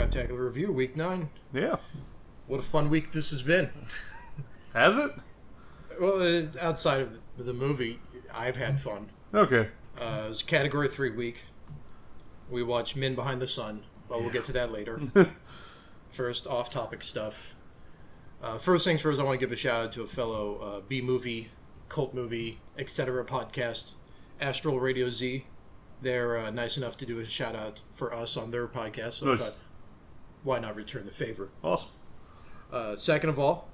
Craptacular Review, Week 9. Yeah. What a fun week this has been. Has it? Well, outside of the movie, I've had fun. Okay. It was Category 3 week. We watched Men Behind the Sun, but we'll get to that later. First, off-topic stuff. First things first, I want to give a shout-out to a fellow B-movie, cult movie, etc. podcast, Astral Radio Z. They're nice enough to do a shout-out for us on their podcast, so I thought, why not return the favor? Awesome. Second of all,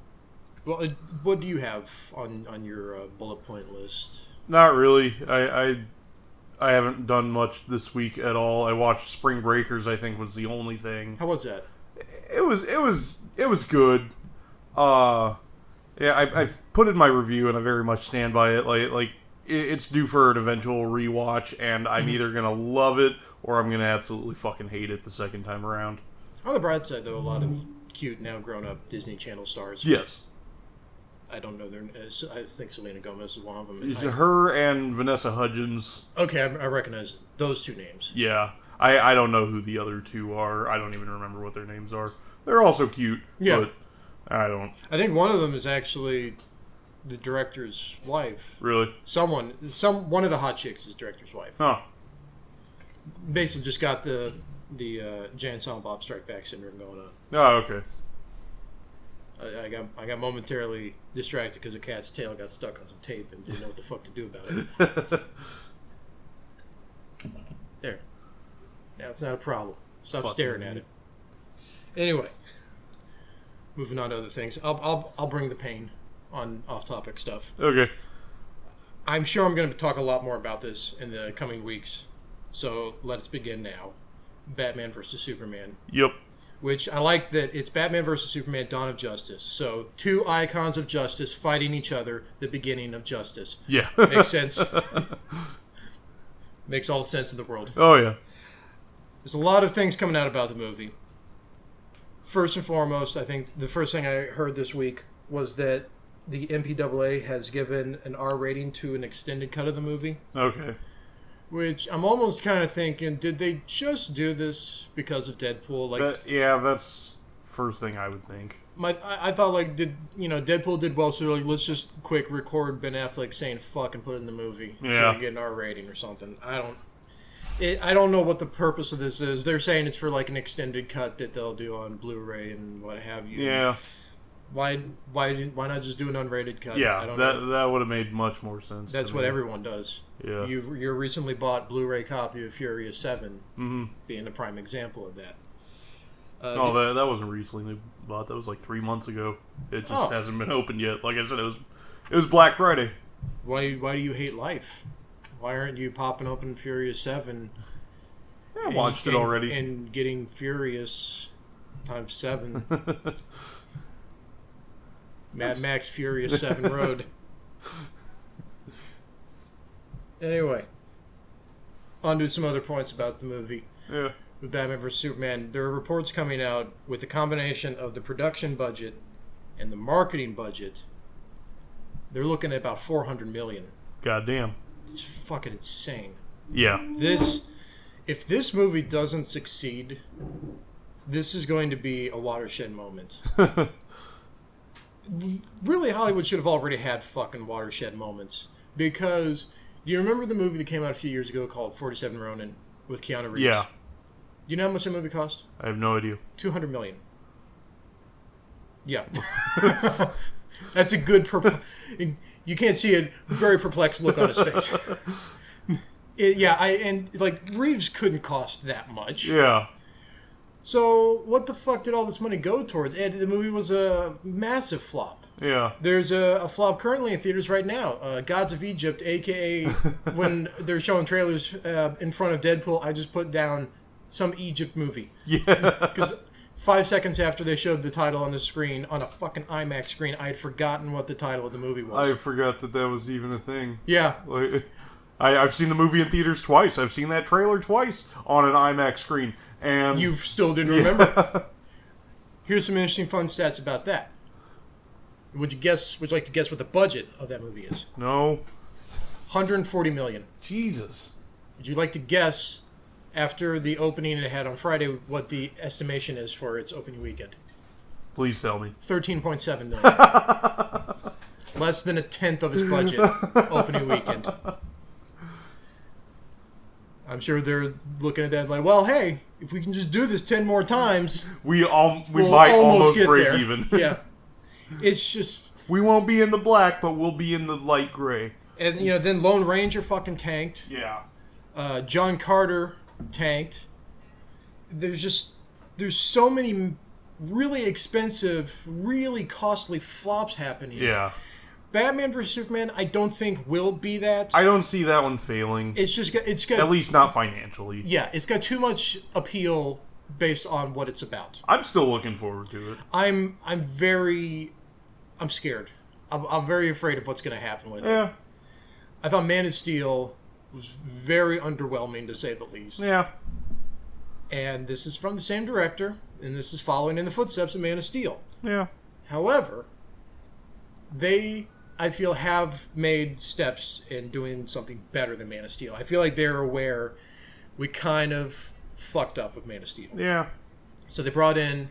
well, what do you have on your bullet point list? Not really. I haven't done much this week at all. I watched Spring Breakers. I think was the only thing. How was that? It was good. Yeah, I put in my review and I very much stand by it. Like it's due for an eventual rewatch, and I'm either gonna love it or I'm gonna absolutely fucking hate it the second time around. On the bright side, though, a lot of cute, now grown-up Disney Channel stars. Yes. I don't know their. I think Selena Gomez is one of them. It's her and Vanessa Hudgens. Okay, I recognize those two names. Yeah. I don't know who the other two are. I don't even remember what their names are. They're also cute. Yeah. But I don't. I think one of them is actually the director's wife. Really? One of the hot chicks is the director's wife. Huh. Basically just got the Jan Silent Bob Strike Back syndrome going on. Oh, okay. I got momentarily distracted because a cat's tail got stuck on some tape and didn't know what the fuck to do about it. There. Now it's not a problem. Stop staring at it. Anyway, moving on to other things. I'll bring the pain on off-topic stuff. Okay. I'm sure I'm going to talk a lot more about this in the coming weeks. So let's begin now. Batman vs. Superman. Yep. Which I like that it's Batman vs. Superman, Dawn of Justice. So two icons of justice fighting each other, the beginning of justice. Yeah. Makes sense. Makes all the sense in the world. Oh, yeah. There's a lot of things coming out about the movie. First and foremost, I think the first thing I heard this week was that the MPAA has given an R rating to an extended cut of the movie. Okay. Which I'm almost kind of thinking, did they just do this because of Deadpool? Yeah, that's first thing I would think. I thought Deadpool did well, so let's just quick record Ben Affleck saying "fuck" and put it in the movie, so we get an R rating or something. I don't know what the purpose of this is. They're saying it's for like an extended cut that they'll do on Blu-ray and what have you. Yeah. Why not just do an unrated cut? Yeah, that would have made much more sense. That's what everyone does. Yeah. Your recently bought Blu-ray copy of Furious 7 being a prime example of that. That wasn't recently bought. That was like 3 months ago. It just hasn't been opened yet. Like I said, it was Black Friday. Why do you hate life? Why aren't you popping open Furious 7? I watched it already. And getting Furious times 7. Mad Max Furious 7 Road. Anyway, on to some other points about the movie. Yeah. With Batman vs. Superman, there are reports coming out with the combination of the production budget and the marketing budget. They're looking at about $400 million. Goddamn. It's fucking insane. Yeah. If this movie doesn't succeed, this is going to be a watershed moment. Really, Hollywood should have already had fucking watershed moments. Because, do you remember the movie that came out a few years ago called 47 Ronin with Keanu Reeves? Yeah. You know how much that movie cost? I have no idea. $200 million. Yeah. That's a good... You can't see a very perplexed look on his face. Reeves couldn't cost that much. Yeah. So, what the fuck did all this money go towards? And the movie was a massive flop. Yeah. There's a flop currently in theaters right now. Gods of Egypt, a.k.a. when they're showing trailers in front of Deadpool, I just put down some Egypt movie. Yeah. Because 5 seconds after they showed the title on the screen, on a fucking IMAX screen, I had forgotten what the title of the movie was. I forgot that was even a thing. Yeah. I've seen the movie in theaters twice. I've seen that trailer twice on an IMAX screen. And you still didn't remember. Here's some interesting fun stats about that. Would you like to guess what the budget of that movie is? No. $140 million. Jesus. Would you like to guess after the opening it had on Friday, what the estimation is for its opening weekend. Please tell me. $13.7 million. Less than a tenth of his budget opening weekend. I'm sure they're looking at that like, well, hey, if we can just do this 10 more times, we we'll might almost get break there. even. Yeah. It's just... We won't be in the black, but we'll be in the light gray. And, then Lone Ranger fucking tanked. Yeah. John Carter tanked. There's so many really expensive, really costly flops happening. Yeah. Batman vs Superman, I don't think will be that. I don't see that one failing. It's got at least not financially. Yeah, it's got too much appeal based on what it's about. I'm still looking forward to it. I'm scared. I'm very afraid of what's going to happen with Yeah. it. I thought Man of Steel was very underwhelming, to say the least. Yeah. And this is from the same director, and this is following in the footsteps of Man of Steel. Yeah. However, they, I feel, have made steps in doing something better than Man of Steel. I feel like they're aware we kind of fucked up with Man of Steel. Yeah. So they brought in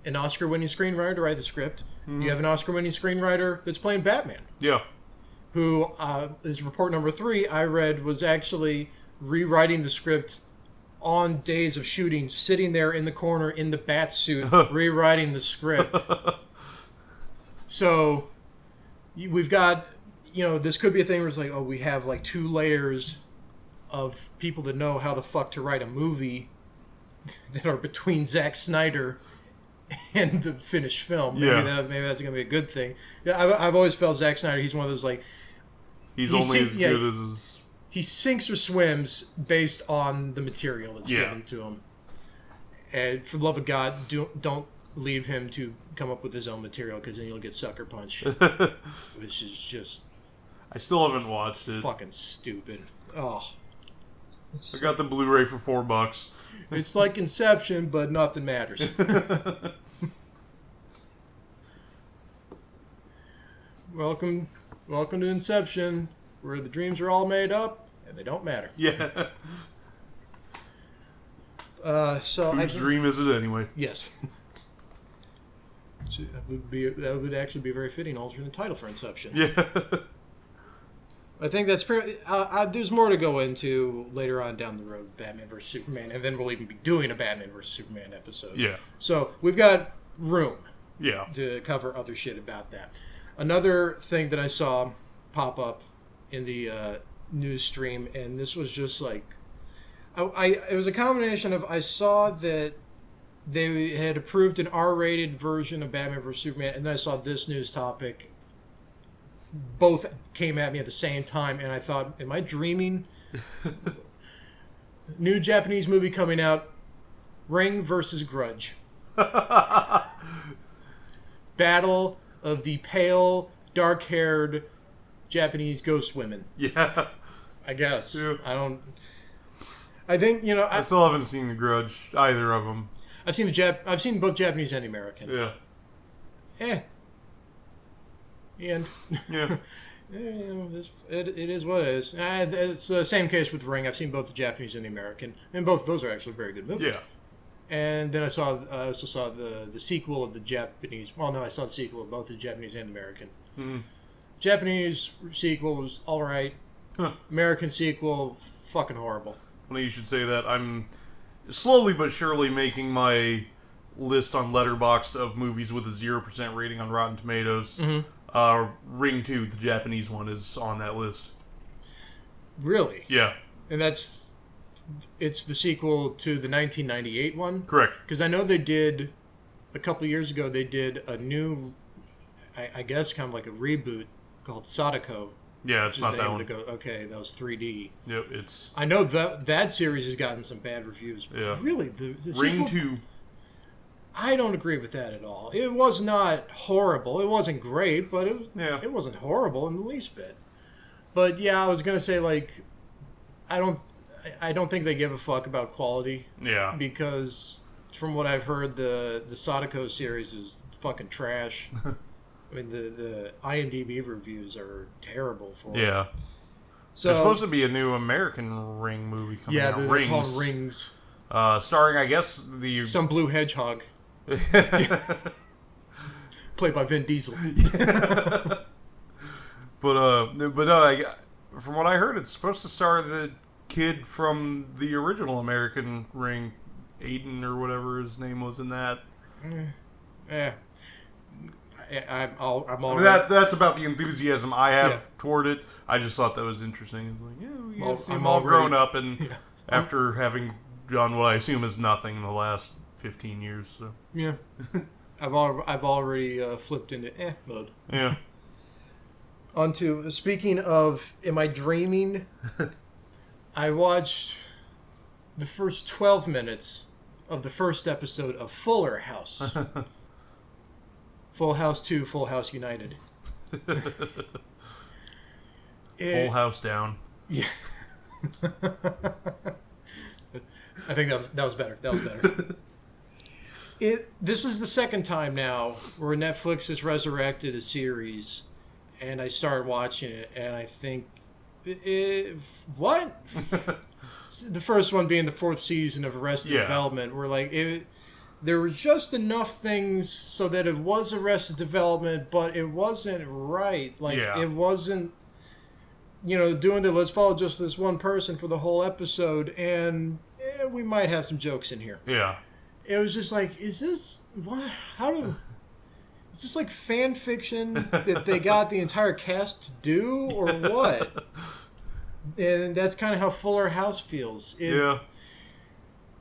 an Oscar-winning screenwriter to write the script. Mm-hmm. You have an Oscar-winning screenwriter that's playing Batman. Yeah. Who, is report number 3, I read, was actually rewriting the script on days of shooting, sitting there in the corner in the bat suit, rewriting the script. So, we've got, this could be a thing where it's like, oh, we have like 2 layers of people that know how the fuck to write a movie that are between Zack Snyder and the finished film. Maybe that's going to be a good thing. Yeah, I've always felt Zack Snyder, he's one of those like... He's only as good as his... He sinks or swims based on the material that's given to him. And for the love of God, don't leave him to come up with his own material, because then you'll get sucker punched. Which is just... I still haven't watched it. Fucking stupid. Oh. I got the Blu-ray for $4. It's like Inception, but nothing matters. Welcome to Inception, where the dreams are all made up and they don't matter. Yeah. Whose dream is it anyway? Yes. That would actually be a very fitting alternate title for Inception. Yeah. I think that's pretty... there's more to go into later on down the road, Batman vs. Superman, and then we'll even be doing a Batman vs. Superman episode. Yeah. So, we've got room to cover other shit about that. Another thing that I saw pop up in the news stream, and this was just like... it was a combination of... I saw that they had approved an R-rated version of Batman vs. Superman, and then I saw this news topic. Both came at me at the same time, and I thought, am I dreaming? New Japanese movie coming out, Ring versus Grudge. Battle of the pale, dark-haired Japanese ghost women. Yeah. I guess. Yeah. I think, I still haven't seen The Grudge, either of them. I've seen both Japanese and American. Yeah. And yeah, it is what it is. It's the same case with Ring. I've seen both the Japanese and the American, and both of those are actually very good movies. Yeah. And then I also saw the sequel of the Japanese. Well, no, I saw the sequel of both the Japanese and the American. Mm-hmm. Japanese sequel was all right. Huh. American sequel, fucking horrible. Well, you should say that. I'm slowly but surely making my list on Letterboxd of movies with a 0% rating on Rotten Tomatoes. Mm-hmm. Ring 2, the Japanese one, is on that list. Really? Yeah. And it's the sequel to the 1998 one? Correct. Because I know they did, a couple of years ago, they did a new, I guess kind of like a reboot called Sadako. Yeah, it's not that one. Okay, that was 3D. Yep, it's... I know that series has gotten some bad reviews. Yeah. Really? The Ring sequel? 2... I don't agree with that at all. It was not horrible. It wasn't great, but it wasn't horrible in the least bit. But yeah, I was gonna say, like, I don't think they give a fuck about quality. Yeah. Because from what I've heard, the Sadako series is fucking trash. I mean, the IMDb reviews are terrible for it. Yeah. So there's supposed to be a new American Ring movie coming out. They're called Rings. Starring, I guess, some blue hedgehog. Played by Vin Diesel. but no, from what I heard, it's supposed to star the kid from the original American Ring, Aiden or whatever his name was in that. I'm all. I mean, that's about the enthusiasm I have toward it. I just thought that was interesting. It's like, we see him all grown up, and after having done what I assume is nothing in the last 15 years. So yeah, I've already flipped into mode. Yeah. Speaking of, am I dreaming? I watched the first 12 minutes of the first episode of Fuller House. Full House 2, Full House United. Full House down. Yeah. I think that was better. That was better. This is the second time now where Netflix has resurrected a series, and I started watching it, and I think, what? The first one being the fourth season of Arrested Development, where there were just enough things so that it was Arrested Development, but it wasn't right. It wasn't, doing the let's follow just this one person for the whole episode, and we might have some jokes in here. Yeah. It was just like, is this, what, is this like fan fiction that they got the entire cast to do, or what? And that's kind of how Fuller House feels.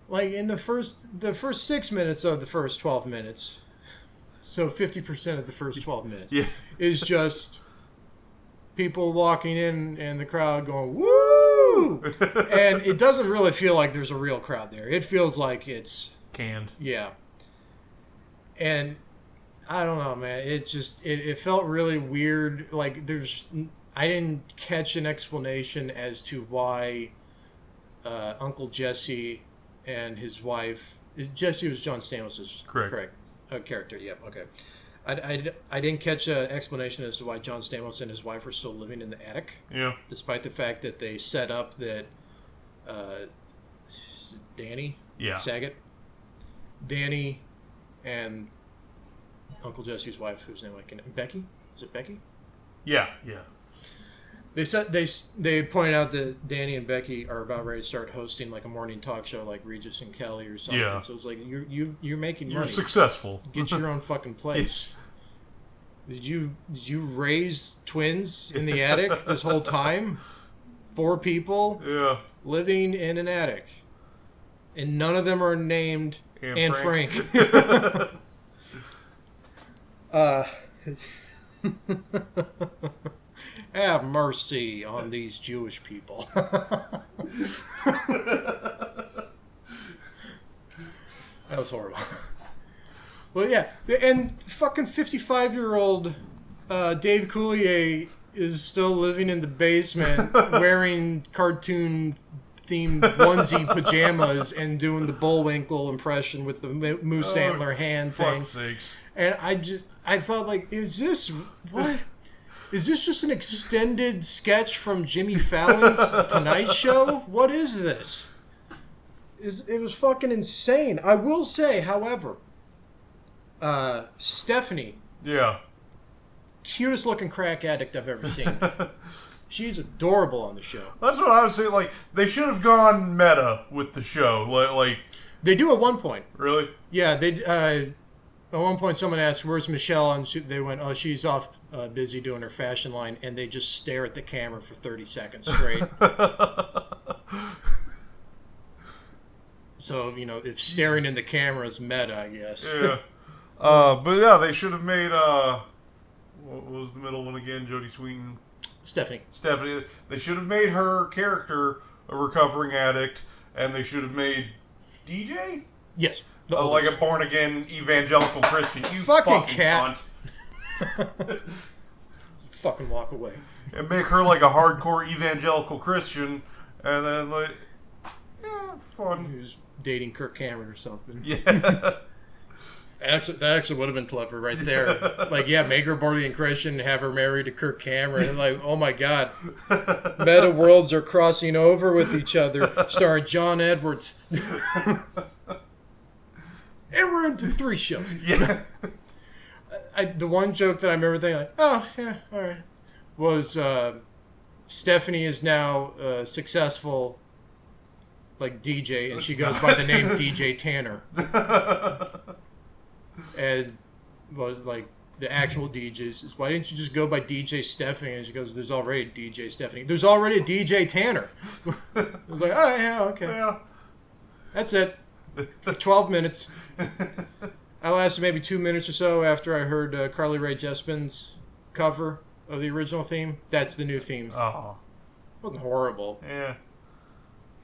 Like in the first 6 minutes of the first 12 minutes, so 50% of the first 12 minutes is just people walking in and the crowd going, woo! And it doesn't really feel like there's a real crowd there. It feels like it's canned. Yeah. And I don't know, man. It felt really weird. Like I didn't catch an explanation as to why Uncle Jesse and his wife. Jesse was John Stamos' correct character. Yep. Okay. I didn't catch an explanation as to why John Stamos and his wife were still living in the attic. Yeah. Despite the fact that they set up that Danny Saget, Danny, and Uncle Jesse's wife, whose name Becky. Is it Becky? Yeah. They pointed out that Danny and Becky are about ready to start hosting like a morning talk show like Regis and Kelly or something. Yeah. So it's like you're making money. You're successful. Get your own fucking place. Did you raise twins in the attic this whole time? 4 people living in an attic. And none of them are named Anne Frank. Have mercy on these Jewish people. That was horrible. Well, yeah. And fucking 55-year-old Dave Coulier is still living in the basement wearing cartoon-themed onesie pajamas and doing the Bullwinkle impression with the moose antler hand thing. Sakes. And I thought, like, is this just an extended sketch from Jimmy Fallon's Tonight Show? What is this? It was fucking insane. I will say, however, Stephanie. Yeah. Cutest looking crack addict I've ever seen. She's adorable on the show. That's what I was saying. Like, they should have gone meta with the show. Like they do at one point. Really? Yeah, they. At one point, someone asked, "Where's Michelle?" And they went, "Oh, she's off busy doing her fashion line." And they just stare at the camera for 30 seconds straight. So, if staring in the camera is meta, I guess. Yeah. But yeah, they should have made, what was the middle one again? Jodie Sweetin? Stephanie. They should have made her character a recovering addict, and they should have made DJ? Yes. Like a born-again evangelical Christian. You fucking cat. Fucking walk away. And make her like a hardcore evangelical Christian, and then like, fun. Who's dating Kirk Cameron or something. Yeah. That actually would have been clever right there. Like, yeah, make her Barty and Christian, have her married to Kirk Cameron. And like, oh my God. Meta worlds are crossing over with each other, starring John Edwards. And we're into 3 shows. Yeah. The one joke that I remember thinking, like, oh, yeah, all right, was Stephanie is now successful, like, DJ, and she goes by the name DJ Tanner. And was like, the actual DJ says, why didn't you just go by DJ Stephanie? And she goes, there's already a DJ Stephanie. There's already a DJ Tanner. I was like, oh, yeah, okay. Yeah. That's it. For 12 minutes. I lasted maybe 2 minutes or so after I heard Carly Rae Jepsen's cover of the original theme. That's the new theme. Oh. It wasn't horrible. Yeah.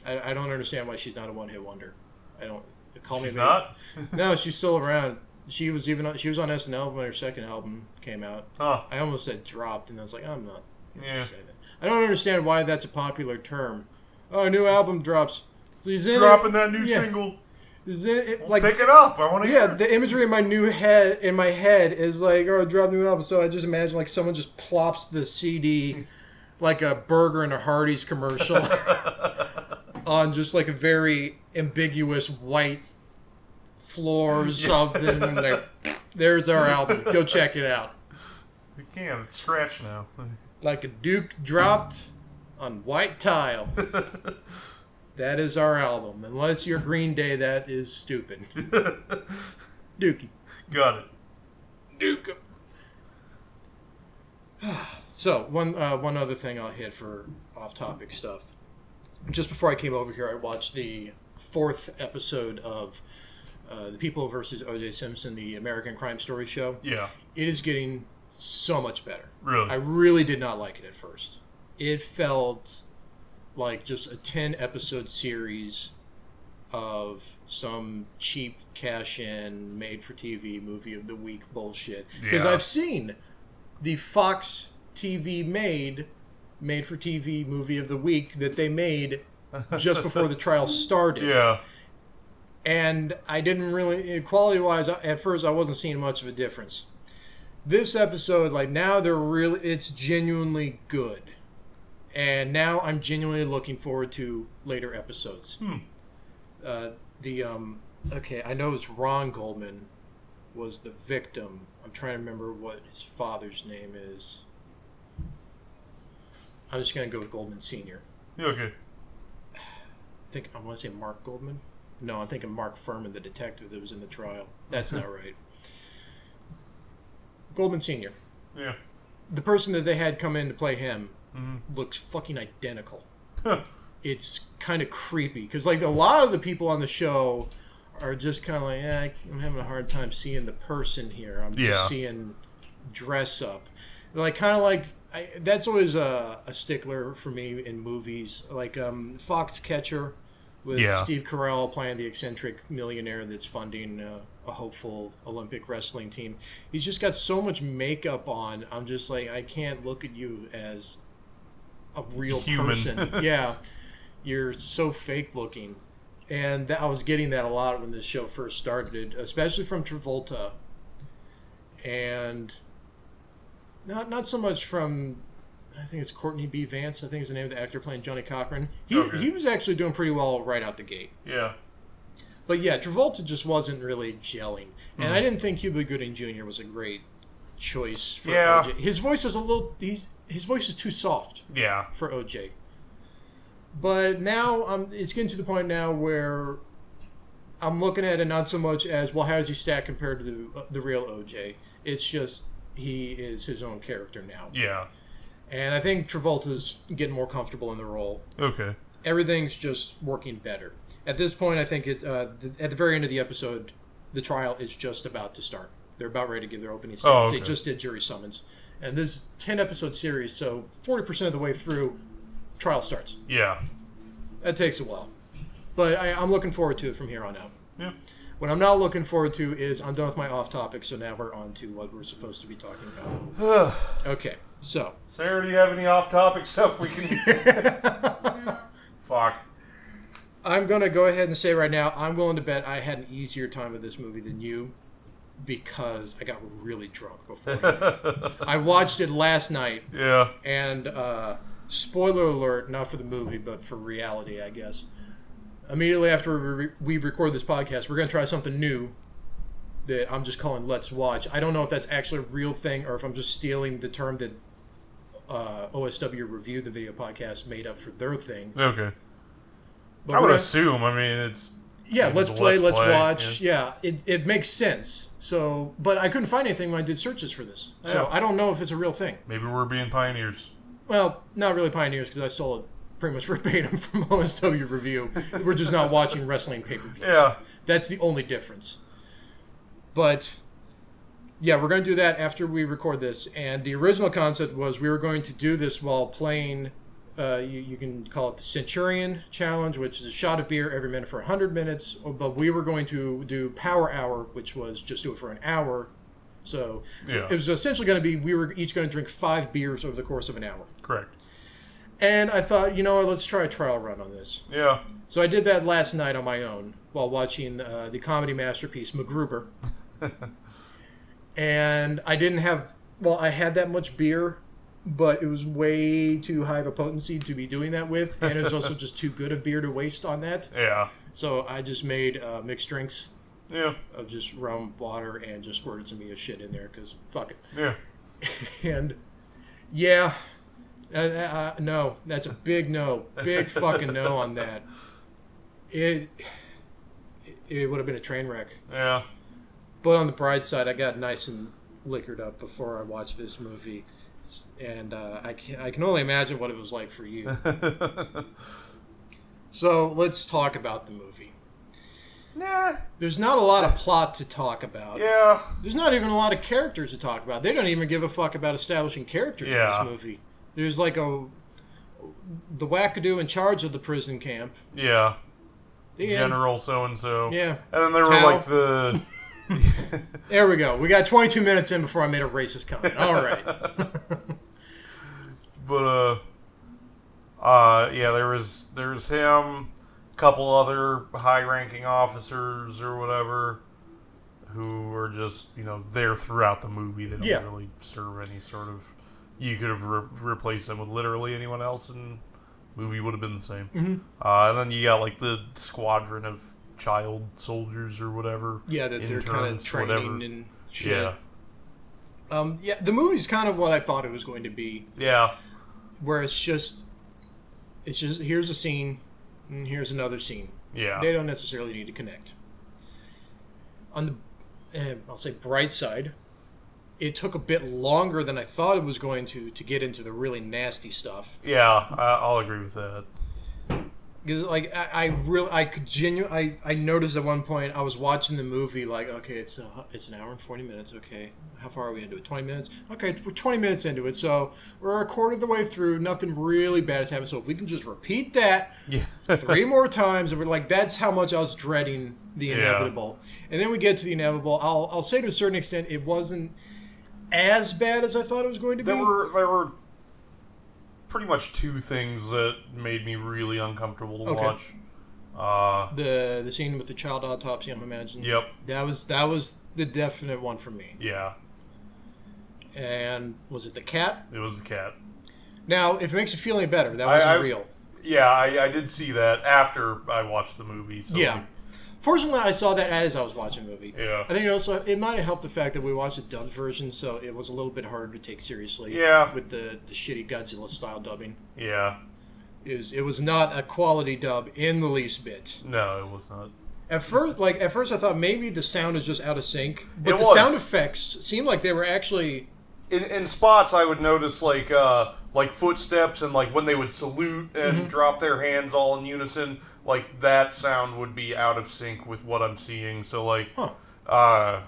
I don't understand why she's not a one-hit wonder. I don't... Call she's me not? No, she's still around. She was on SNL when her second album came out. Oh. I almost said dropped, and I was like, I'm not Yeah. say that. I don't understand why that's a popular term. Oh, a new album drops. So he's in dropping that new single. Is it like, pick it up. I want to hear it. The imagery in my head is like, oh, drop a new album. So I just imagine like someone just plops the CD like a Burger and a Hardee's commercial on just like a very ambiguous white floor or something. And like, there's our album. Go check it out. You can. It's scratched now. Like a Duke dropped on white tile. That is our album. Unless you're Green Day, that is stupid. Dookie. Got it. Duke. So, one other thing I'll hit for off-topic stuff. Just before I came over here, I watched the 4th episode of The People vs. O.J. Simpson, the American Crime Story show. Yeah. It is getting so much better. Really? I really did not like it at first. It felt like just a 10-episode series of some cheap cash-in, made-for-TV movie of the week bullshit. Because I've seen the Fox TV made-for-TV movie of the week that they made just before the trial started. Yeah. And I didn't really, quality-wise, at first I wasn't seeing much of a difference. This episode, like, now it's genuinely good. And now I'm genuinely looking forward to later episodes. Okay, I know it's Ron Goldman was the victim. I'm trying to remember what his father's name is. I'm just going to go with Goldman Sr. Okay. I want to say Mark Goldman. No, I'm thinking Mark Furman, the detective that was in the trial. That's not right. Goldman Sr. Yeah. The person that they had come in to play him looks fucking identical. It's kind of creepy because like a lot of the people on the show are just kind of like, I'm having a hard time seeing the person here. I'm just seeing dress up. Like kind of like that's always a stickler for me in movies. Like Foxcatcher with Steve Carell playing the eccentric millionaire that's funding a hopeful Olympic wrestling team. He's just got so much makeup on. I'm just like, I can't look at you as a real person. Yeah. You're so fake looking. And I was getting that a lot when this show first started, especially from Travolta. And not so much from, I think it's Courtney B. Vance, I think is the name of the actor playing Johnny Cochran. He was actually doing pretty well right out the gate. Yeah. But yeah, Travolta just wasn't really gelling. And I didn't think Cuba Gooding Jr. was a great choice for OJ. His voice is his voice is too soft for OJ. But now it's getting to the point now where I'm looking at it not so much as, well, how does he stack compared to the real OJ? It's just he is his own character now. Yeah. And I think Travolta's getting more comfortable in the role. Okay. Everything's just working better. At this point, I think at the very end of the episode, the trial is just about to start. They're about ready to give their opening statements. They just did jury summons. And this is a 10-episode series, so 40% of the way through, trial starts. Yeah. That takes a while. But I'm looking forward to it from here on out. Yeah. What I'm not looking forward to is I'm done with my off-topic, so now we're on to what we're supposed to be talking about. Okay, so. Sarah, do you have any off-topic stuff we can... Fuck. I'm going to go ahead and say right now, I'm willing to bet I had an easier time with this movie than you. because I got really drunk before. I watched it last night. Yeah. And spoiler alert, not for the movie, but for reality, I guess. Immediately after we record this podcast, we're going to try something new that I'm just calling Let's Watch. I don't know if that's actually a real thing or if I'm just stealing the term that OSW Review, the video podcast, made up for their thing. Okay. But I would assume. I mean, it's... Yeah, let's play, let's watch. Yeah, it makes sense. So, but I couldn't find anything when I did searches for this. So I don't know if it's a real thing. Maybe we're being pioneers. Well, not really pioneers because I stole it pretty much verbatim from OSW Review. We're just not watching wrestling pay-per-views. Yeah. That's the only difference. But, yeah, we're going to do that after we record this. And the original concept was we were going to do this while playing... you can call it the Centurion Challenge, which is a shot of beer every minute for 100 minutes. But we were going to do Power Hour, which was just do it for an hour. So it was essentially going to be we were each going to drink 5 beers over the course of an hour. Correct. And I thought, you know what, let's try a trial run on this. Yeah. So I did that last night on my own while watching the comedy masterpiece MacGruber. And I didn't have... Well, I had that much beer... But it was way too high of a potency to be doing that with, and it was also just too good of beer to waste on that. Yeah. So I just made mixed drinks. Yeah. Of just rum, water, and just squirted some Mio shit in there, because fuck it. Yeah. And, yeah. No, that's a big no. Big fucking no on that. It would have been a train wreck. Yeah. But on the bright side, I got nice and liquored up before I watched this movie. And I can only imagine what it was like for you. So let's talk about the movie. Nah. There's not a lot of plot to talk about. Yeah. There's not even a lot of characters to talk about. They don't even give a fuck about establishing characters in this movie. There's like the wackadoo in charge of the prison camp. Yeah. General so-and-so. Yeah. And then there were like the... There we go. We got 22 minutes in before I made a racist comment. All right. But yeah, there was him, a couple other high-ranking officers or whatever, who were just there throughout the movie. They don't really serve any sort of. You could have replaced them with literally anyone else, and the movie would have been the same. Mm-hmm. And then you got like the squadron of child soldiers or whatever. Yeah, that they're kind of training whatever. and shit. Yeah. Yeah, the movie's kind of what I thought it was going to be. Yeah. Where it's just here's a scene, and here's another scene. Yeah. They don't necessarily need to connect. On the, I'll say bright side, it took a bit longer than I thought it was going to get into the really nasty stuff. Yeah, I'll agree with that. Because like I noticed at one point I was watching the movie like, okay, it's an hour and 40 minutes. Okay, how far are we into it? 20 minutes. Okay, we're 20 minutes into it, so we're a quarter of the way through. Nothing really bad has happened. So if we can just repeat that 3 more times, and we're like, that's how much I was dreading the inevitable. And then we get to the inevitable. I'll say to a certain extent, it wasn't as bad as I thought it was going to be. There were pretty much 2 things that made me really uncomfortable to watch. The scene with the child autopsy, I'm imagining. Yep. That was the definite one for me. Yeah. And was it the cat? It was the cat. Now, if it makes you feel any better, that wasn't real. Yeah, I did see that after I watched the movie. So yeah. Fortunately, I saw that as I was watching the movie. Yeah. I think it might have helped the fact that we watched the dubbed version, so it was a little bit harder to take seriously. Yeah. With the shitty Godzilla-style dubbing. Yeah. It was not a quality dub in the least bit. No, it was not. At first I thought maybe the sound is just out of sync, but the was. sound effects seemed like they were actually... In spots, I would notice like footsteps and like when they would salute and drop their hands all in unison, like that sound would be out of sync with what I'm seeing. So like, and I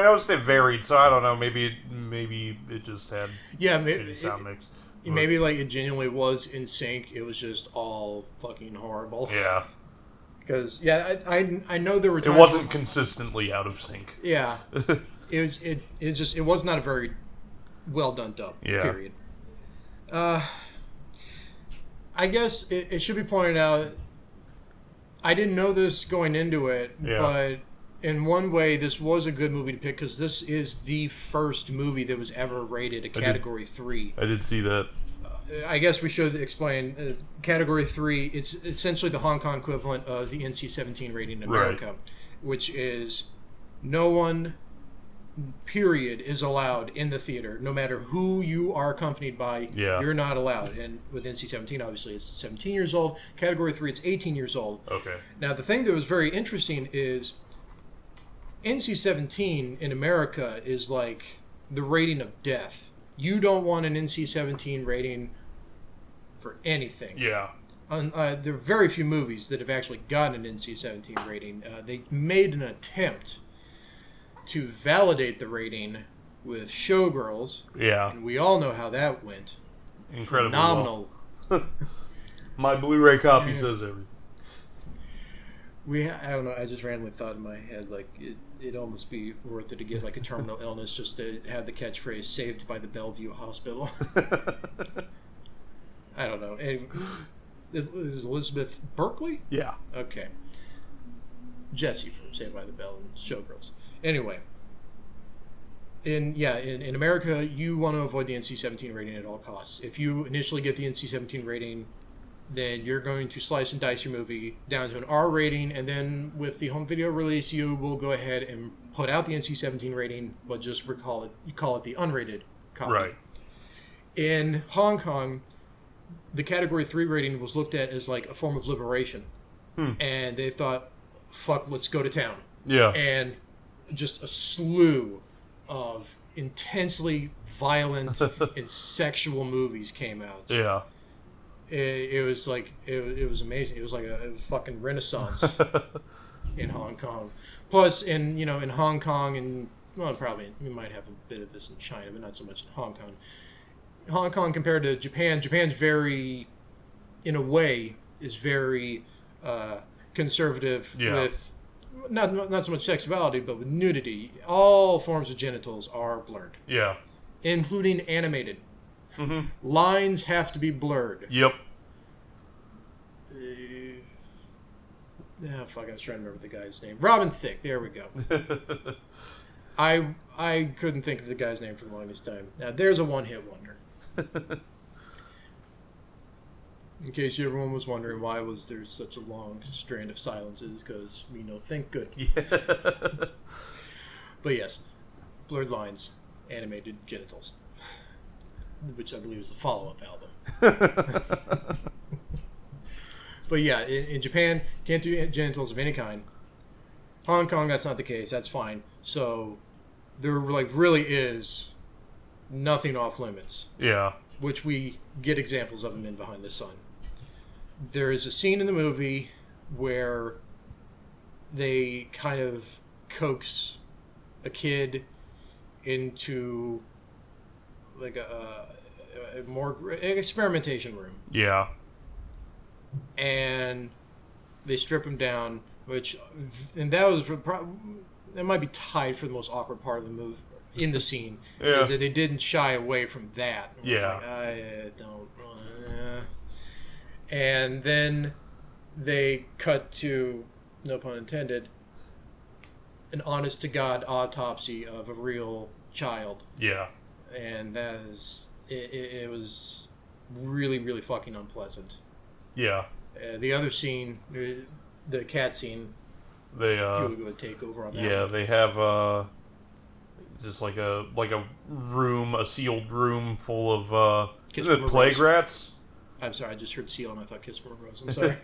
noticed it varied. So I don't know. Maybe it just had shitty sound mix. Maybe like it genuinely was in sync. It was just all fucking horrible. Yeah. Because I know there were times it wasn't consistently out of sync. Yeah. It was not a very well done dub. Yeah. Period. I guess it should be pointed out. I didn't know this going into it, but in one way, this was a good movie to pick because this is the first movie that was ever rated a Category 3. I did see that. I guess we should explain. Category 3, it's essentially the Hong Kong equivalent of the NC-17 rating in America, which is no one, period, is allowed in the theater. No matter who you are accompanied by, you're not allowed. And with NC-17, obviously, it's 17 years old. Category 3, it's 18 years old. Okay. Now, the thing that was very interesting is NC-17 in America is like the rating of death. You don't want an NC-17 rating for anything. Yeah. There are very few movies that have actually gotten an NC-17 rating. They made an attempt to validate the rating with Showgirls. Yeah. And we all know how that went. Incredible. Phenomenal. Well. My Blu-ray copy says everything. I don't know, I just randomly thought in my head, like, it'd almost be worth it to get, like, a terminal illness just to have the catchphrase, saved by the Bellevue Hospital. I don't know. Anyway, is Elizabeth Berkley? Yeah. Okay. Jesse from Saved by the Bell and Showgirls. Anyway. In America, you want to avoid the NC-17 rating at all costs. If you initially get the NC-17 rating, then you're going to slice and dice your movie down to an R rating, and then with the home video release, you will go ahead and put out the NC-17 rating, but just you call it the unrated copy. Right. In Hong Kong, the Category 3 rating was looked at as like a form of liberation, and they thought, fuck, let's go to town. Yeah. And just a slew of intensely violent and sexual movies came out. Yeah. It was like it was amazing. It was like a fucking renaissance in Hong Kong. Plus, in Hong Kong, and well, probably we might have a bit of this in China, but not so much in Hong Kong. Hong Kong compared to Japan, Japan's very, in a way, is very conservative with not so much sexuality, but with nudity. All forms of genitals are blurred. Yeah. Including animated. Mm-hmm. Lines have to be blurred. Yep. Fuck, I was trying to remember the guy's name. Robin Thicke, there we go. I couldn't think of the guy's name for the longest time. Now, there's a one-hit wonder. In case everyone was wondering why was there such a long strand of silences, because we know think good. Yeah. But yes, blurred lines, animated genitals. Which I believe is the follow-up album. But yeah, in Japan, can't do genitals of any kind. Hong Kong, that's not the case. That's fine. So there really is nothing off limits. Yeah. Which we get examples of them in Behind the Sun. There is a scene in the movie where they kind of coax a kid into like a more experimentation room. Yeah. And they strip him down, and that was that might be tied for the most awkward part of the movie in the scene. Yeah. Is that they didn't shy away from that. It was Yeah. like, I don't. And then they cut to, no pun intended, an honest to God autopsy of a real child. Yeah. And that is it was really, really fucking unpleasant. Yeah. The other scene, the cat scene, They you would go and take over on that. yeah, one. they have just like a room, a sealed room full of Kids is it from a plague Rose. rats? I'm sorry, I just heard seal and I thought Kiss from a Rose. I'm sorry.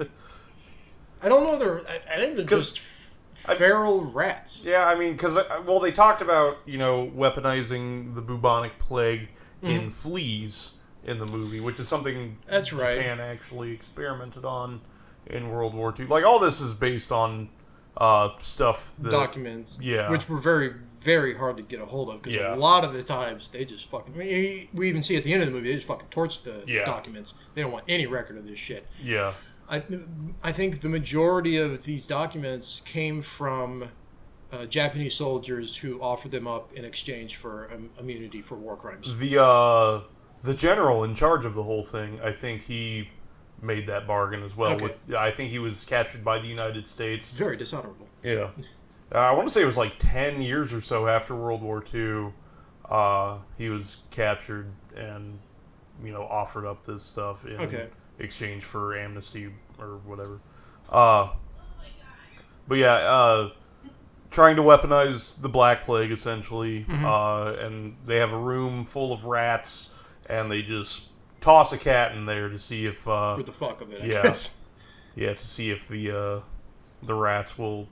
I don't know. I think they're just feral rats. Yeah, I mean, because they talked about weaponizing the bubonic plague in fleas in the movie, which is something That's right. Japan actually experimented on in World War II. Like all this is based on stuff that, Documents, yeah, which were very, very hard to get a hold of because Yeah. a lot of the times they just fucking. We even see at the end of the movie they just fucking torch the Yeah. documents. They don't want any record of this shit. yeah, I think the majority of these documents came from Japanese soldiers who offered them up in exchange for immunity for war crimes. the general in charge of the whole thing, I think he made that bargain as well. Okay. I think he was captured by the United States. Very dishonorable. Yeah. I want to say it was like 10 years or so after World War II. He was captured and, offered up this stuff in exchange for amnesty or whatever. But yeah, trying to weaponize the Black Plague, essentially. And they have a room full of rats, and they just toss a cat in there to see if... for the fuck of it, I guess. Yeah, to see if the rats will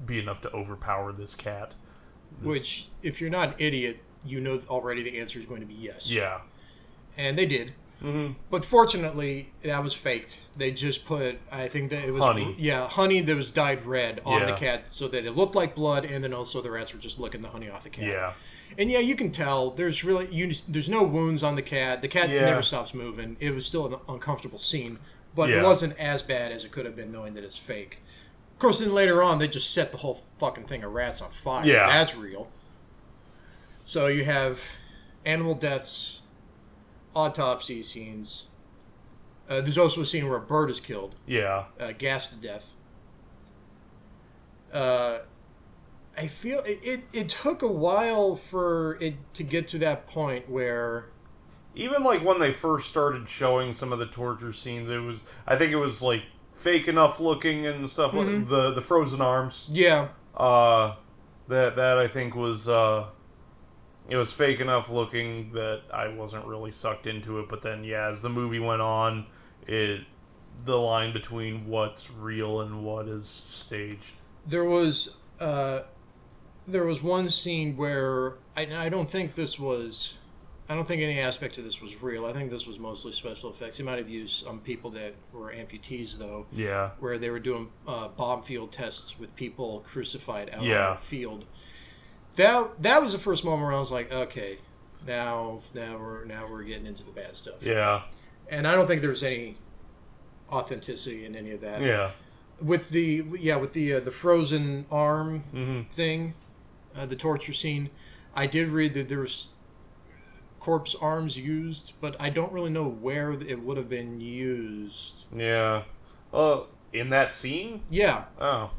be enough to overpower this cat. Which, if you're not an idiot, you know already the answer is going to be yes. Yeah. And they did. But fortunately, that was faked. They just put, I think that it was... honey. Yeah, honey that was dyed red on the cat so that it looked like blood, and then also the rats were just licking the honey off the cat. Yeah. And yeah, you can tell there's there's no wounds on the cat. The cat never stops moving. It was still an uncomfortable scene, but it wasn't as bad as it could have been knowing that it's fake. Of course, then later on, they just set the whole fucking thing of rats on fire. Yeah. That's real. So you have animal deaths, autopsy scenes. There's also a scene where a bird is killed. Yeah. Gassed to death. I feel it took a while for it to get to that point where... Even, like, when they first started showing some of the torture scenes, I think it was, like, fake enough looking and stuff, like the frozen arms. Yeah. That I think was, it was fake enough looking that I wasn't really sucked into it, but then, as the movie went on, the line between what's real and what is staged. There was one scene where I don't think any aspect of this was real. I think this was mostly special effects. They might have used some people that were amputees, though. Yeah. Where they were doing bomb field tests with people crucified out on the field. That was the first moment where I was like, okay, now we're getting into the bad stuff. Yeah. And I don't think there was any authenticity in any of that. Yeah. With the frozen arm thing, the torture scene, I did read that there was corpse arms used, but I don't really know where it would have been used. Yeah. In that scene? Yeah. Oh.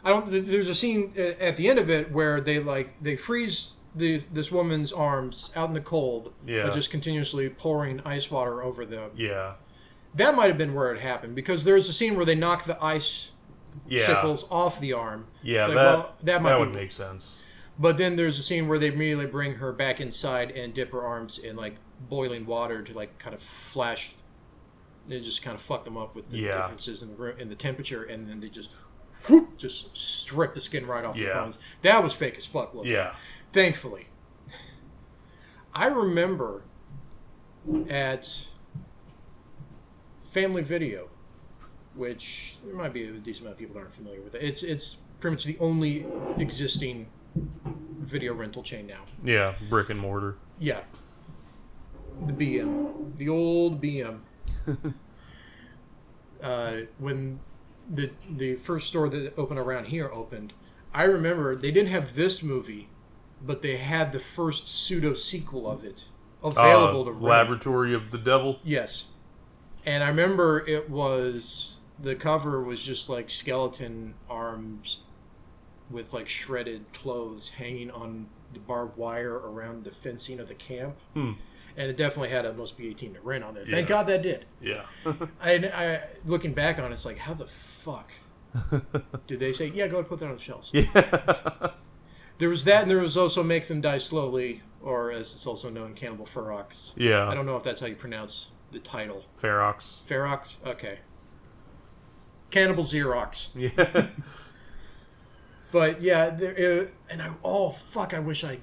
There's a scene at the end of it where they freeze this woman's arms out in the cold, by just continuously pouring ice water over them. Yeah. That might have been where it happened, because there's a scene where they knock the ice sickles off the arm. Yeah, that would make sense. But then there's a scene where they immediately bring her back inside and dip her arms in like boiling water to like kind of flash. They just kind of fuck them up with the differences in the temperature, and then they just strip the skin right off the bones. That was fake as fuck looking. Yeah. Thankfully. I remember at Family Video, which there might be a decent amount of people that aren't familiar with it. It's pretty much the only existing video rental chain now. Yeah, brick and mortar. Yeah. The BM. The old BM. When the first store that opened around here opened, I remember they didn't have this movie, but they had the first pseudo-sequel of it available to rent. Laboratory of the Devil? Yes. And I remember the cover was just like skeleton arms with like shredded clothes hanging on the barbed wire around the fencing of the camp. And it definitely had a must be 18 to rent on it. Thank God that did. Yeah. I looking back on it, it's like, how the fuck did they say, yeah, go ahead and put that on the shelves? Yeah. There was that, and there was also Make Them Die Slowly, or as it's also known, Cannibal Ferox. Yeah. I don't know if that's how you pronounce the title. Ferox. Ferox? Okay. Cannibal Xerox. Yeah. But yeah, I wish I'd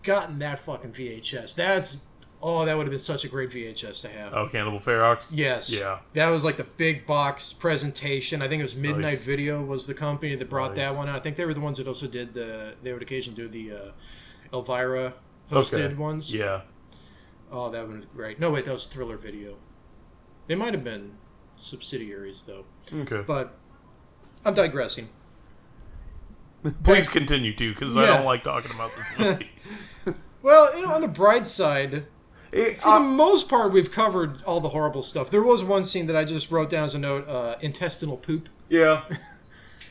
gotten that fucking VHS. That would have been such a great VHS to have. Oh, Cannibal Ferox? Yes. Yeah. That was like the big box presentation. I think it was Midnight Video was the company that brought that one out. I think they were the ones that also did they would occasionally do the Elvira hosted ones. Yeah. Oh, that one was great. No, wait, that was Thriller Video. They might have been subsidiaries, though. Okay. But I'm digressing. Please continue, too, because I don't like talking about this movie. Well, on the bright side, for the most part, we've covered all the horrible stuff. There was one scene that I just wrote down as a note, intestinal poop. Yeah.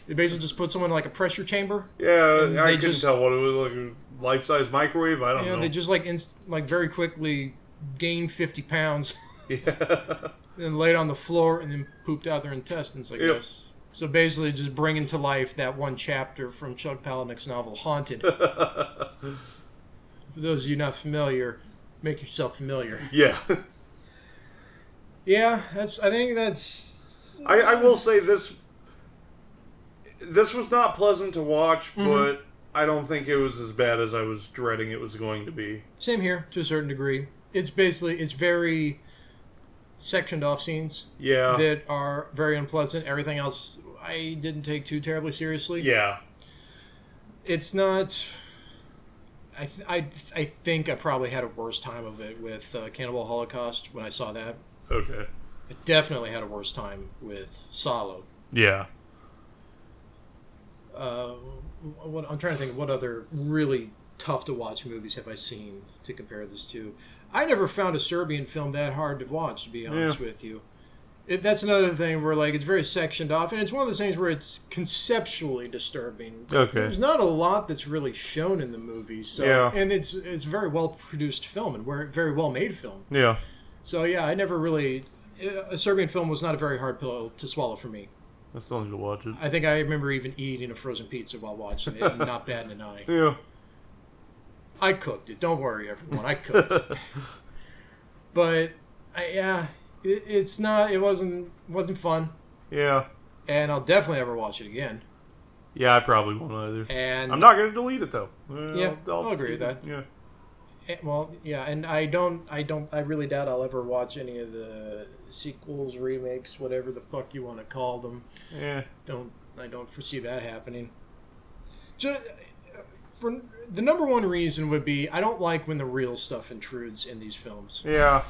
They basically just put someone in like a pressure chamber. Yeah, I couldn't tell what it was, like a life-size microwave. I don't know. They just like very quickly gained 50 pounds. Yeah. Then laid on the floor and then pooped out their intestines, I guess. So basically, just bringing to life that one chapter from Chuck Palahniuk's novel Haunted. For those of you not familiar, make yourself familiar. Yeah. Yeah, I think that's. I will say this. This was not pleasant to watch, but I don't think it was as bad as I was dreading it was going to be. Same here, to a certain degree. It's very sectioned off scenes. Yeah. That are very unpleasant. Everything else I didn't take too terribly seriously. Yeah. It's not. I think I probably had a worse time of it with Cannibal Holocaust when I saw that. Okay. I definitely had a worse time with Salo. Yeah. I'm trying to think of what other really tough to watch movies have I seen to compare this to. I never found a Serbian film that hard to watch, to be honest with you. That's another thing where it's very sectioned off, and it's one of those things where it's conceptually disturbing. Okay. There's not a lot that's really shown in the movie, and it's a very well produced film and very well made film. Yeah. So yeah, I never really. A Serbian film was not a very hard pill to swallow for me. I still need to watch it. I think I remember even eating a frozen pizza while watching it and not batting an eye. Yeah. I cooked it. Don't worry, everyone. I cooked it. But it's not. It wasn't fun. Yeah. And I'll definitely never watch it again. Yeah, I probably won't either. And I'm not going to delete it though. I'll agree with that. Yeah. And I really doubt I'll ever watch any of the sequels, remakes, whatever the fuck you want to call them. Yeah. I don't foresee that happening. For the number one reason would be I don't like when the real stuff intrudes in these films. Yeah.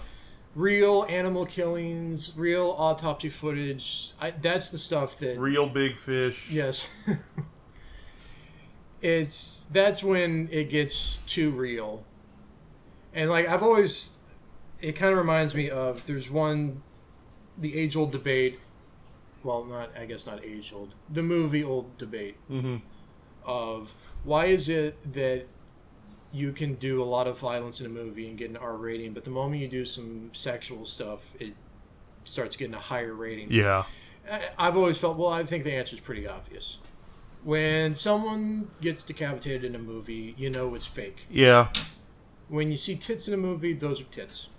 Real animal killings, real autopsy footage. That's the stuff that real big fish. Yes. That's when it gets too real. And it kind of reminds me of there's the age-old debate. Well, not age-old. The movie-old debate of why is it that you can do a lot of violence in a movie and get an R rating, but the moment you do some sexual stuff, it starts getting a higher rating. Yeah. I've always felt, I think the answer is pretty obvious. When someone gets decapitated in a movie, you know it's fake. Yeah. When you see tits in a movie, those are tits.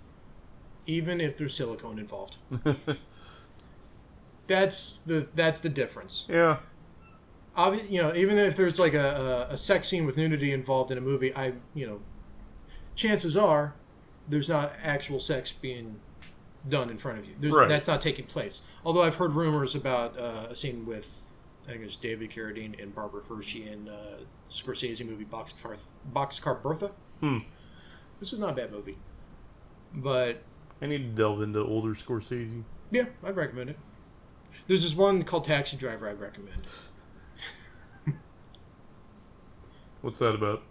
Even if there's silicone involved. That's the difference. Yeah. Even if there's a sex scene with nudity involved in a movie, chances are there's not actual sex being done in front of you. Right. That's not taking place. Although I've heard rumors about a scene with, I think it was David Carradine and Barbara Hershey in Scorsese movie Boxcar Bertha. Which is not a bad movie. But I need to delve into older Scorsese. Yeah, I'd recommend it. There's this one called Taxi Driver I'd recommend. What's that about?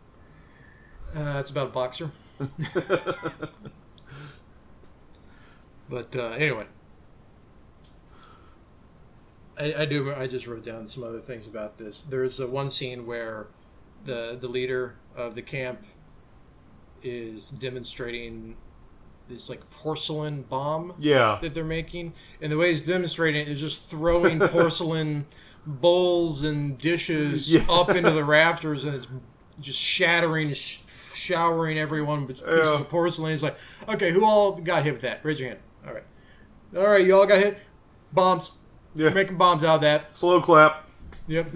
It's about a boxer. But anyway, I just wrote down some other things about this. There's one scene where the leader of the camp is demonstrating this porcelain bomb that they're making, and the way he's demonstrating it is just throwing porcelain bowls and dishes up into the rafters, and it's just shattering, showering everyone with pieces of porcelain. He's like, okay, who all got hit with that? Raise your hand. All right, you all got hit? Bombs. Yeah. Making bombs out of that. Slow clap. Yep.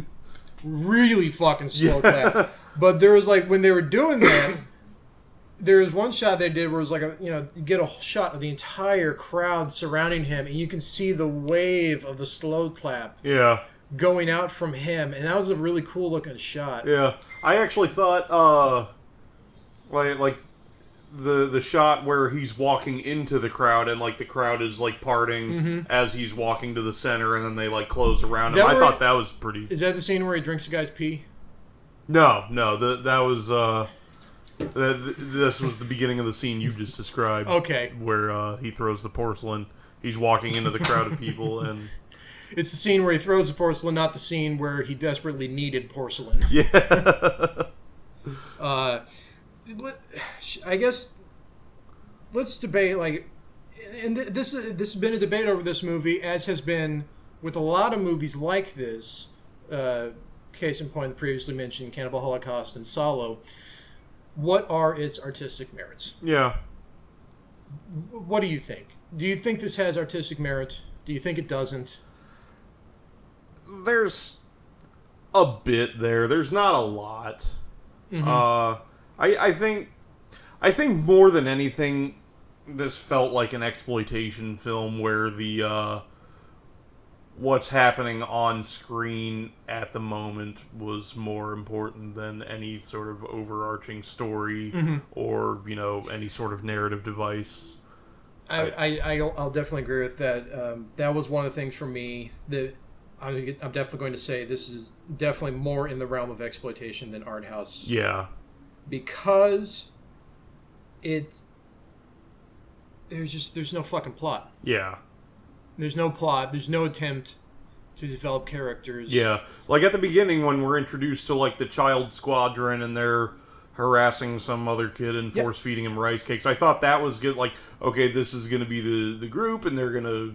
Really fucking slow clap. But there was when they were doing that, there was one shot they did where it was you get a shot of the entire crowd surrounding him, and you can see the wave of the slow clap going out from him, and that was a really cool looking shot. Yeah. I actually thought the shot where he's walking into the crowd and the crowd is parting as he's walking to the center, and then they close around him. I thought that was pretty. Is that the scene where he drinks the guy's pee? No, that was this was the beginning of the scene you just described. Okay. Where he throws the porcelain. He's walking into the crowd of people, and It's the scene where he throws the porcelain, not the scene where he desperately needed porcelain. Yeah. I guess let's debate, like, and this has been a debate over this movie, as has been with a lot of movies like this. Case in point, previously mentioned Cannibal Holocaust and Solo. What are its artistic merits? Yeah. What do you think? Do you think this has artistic merit? Do you think it doesn't? There's a bit there. There's not a lot. Mm-hmm. I think more than anything, this felt like an exploitation film where the what's happening on screen at the moment was more important than any sort of overarching story or, any sort of narrative device. I'll definitely agree with that. That was one of the things for me that I'm definitely going to say this is definitely more in the realm of exploitation than art house. Yeah. Because there's no fucking plot. Yeah. There's no plot. There's no attempt to develop characters. Yeah. Like at the beginning when we're introduced to like the child squadron and they're harassing some other kid and force feeding him rice cakes. I thought that was good. Like, okay, this is going to be the group and they're going to,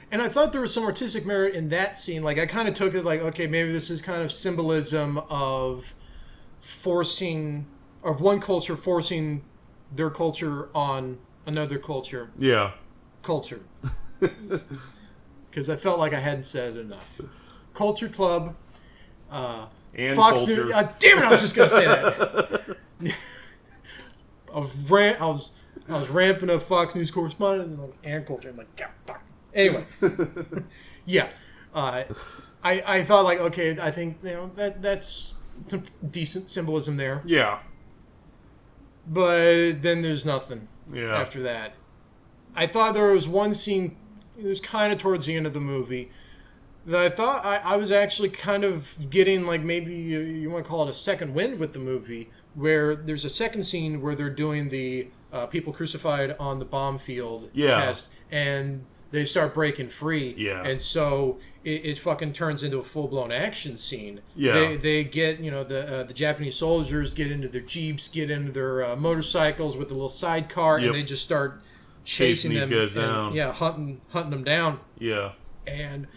And I thought there was some artistic merit in that scene. Like, I kind of took it like, okay, maybe this is kind of symbolism of one culture forcing their culture on another culture. Yeah. Culture. Because I felt like I hadn't said it enough. Culture Club. And Fox culture. News. Damn it! I was just gonna say that. I was ramping up Fox News correspondent and culture. I'm like, God, fuck. Anyway, yeah. I thought like, okay, I think that's some decent symbolism there. Yeah. But then there's nothing after that. I thought there was one scene. It was kind of towards the end of the movie that I thought I was actually kind of getting, like, maybe you want to call it a second wind with the movie, where there's a second scene where they're doing the people crucified on the bomb field test, and they start breaking free. Yeah. And so it fucking turns into a full-blown action scene. Yeah. They get, the Japanese soldiers get into their jeeps, get into their motorcycles with a little sidecar, and they just start chasing these them. guys down. Yeah, hunting them down. Yeah. And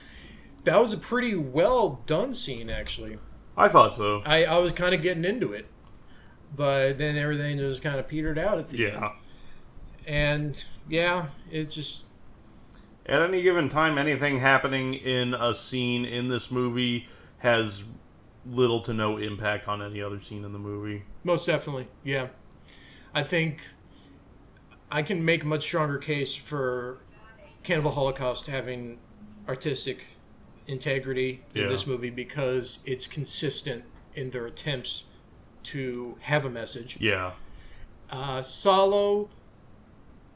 that was a pretty well done scene, actually. I thought so. I was kind of getting into it. But then everything just kind of petered out at the end. And, it just... At any given time, anything happening in a scene in this movie has little to no impact on any other scene in the movie. Most definitely, yeah. I think I can make a much stronger case for Cannibal Holocaust having artistic integrity in this movie because it's consistent in their attempts to have a message. Yeah. Solo,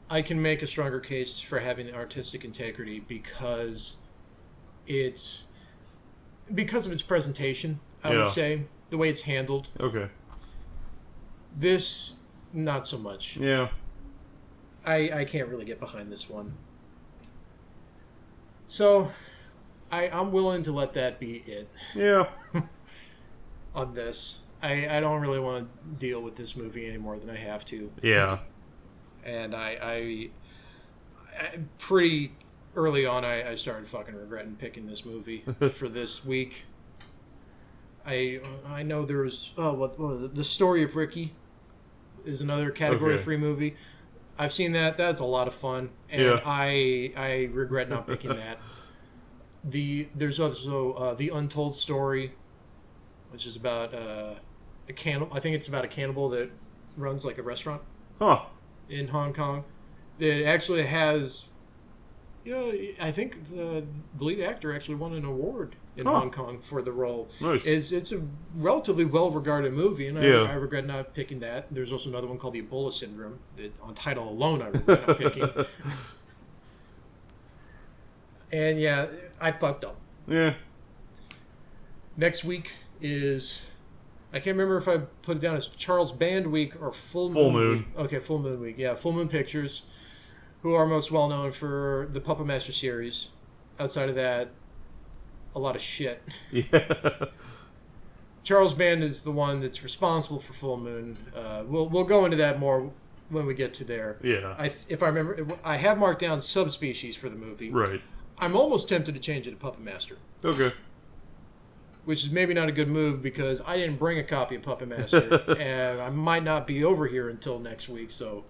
I can make a stronger case for having artistic integrity because of its presentation, I would say, the way it's handled. Okay. This, not so much. Yeah. I can't really get behind this one. So, I'm willing to let that be it. Yeah. On this. I don't really want to deal with this movie any more than I have to. Yeah. And I pretty early on, I started fucking regretting picking this movie for this week. I know there was... Oh, what was it? The Story of Ricky is another Category 3 movie. I've seen that. That's a lot of fun. And I regret not picking that. There's also The Untold Story, which is about a cannibal. I think it's about a cannibal that runs like a restaurant in Hong Kong. It actually has, I think the lead actor actually won an award in Hong Kong for the role. Nice. It's a relatively well-regarded movie, and I regret not picking that. There's also another one called The Ebola Syndrome that, on title alone, I regret not picking. And I fucked up. Yeah. Next week is... I can't remember if I put it down as Charles Band Week or Full Moon Week. Okay, Full Moon Week. Yeah, Full Moon Pictures, who are most well known for the Puppet Master series. Outside of that, a lot of shit. Yeah. Charles Band is the one that's responsible for Full Moon. We'll go into that more when we get to there. Yeah. If I remember, I have marked down subspecies for the movie. Right. I'm almost tempted to change it to Puppet Master. Okay. Which is maybe not a good move because I didn't bring a copy of Puppet Master, and I might not be over here until next week, so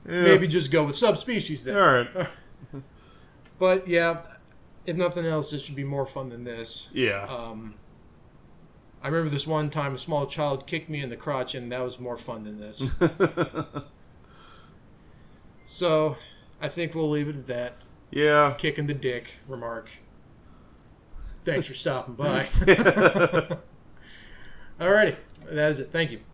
maybe just go with subspecies then. All right. But yeah, if nothing else, this should be more fun than this. Yeah. I remember this one time a small child kicked me in the crotch, and that was more fun than this. So, I think we'll leave it at that. Yeah. Kicking the dick remark. Thanks for stopping by. Alrighty, that is it. Thank you.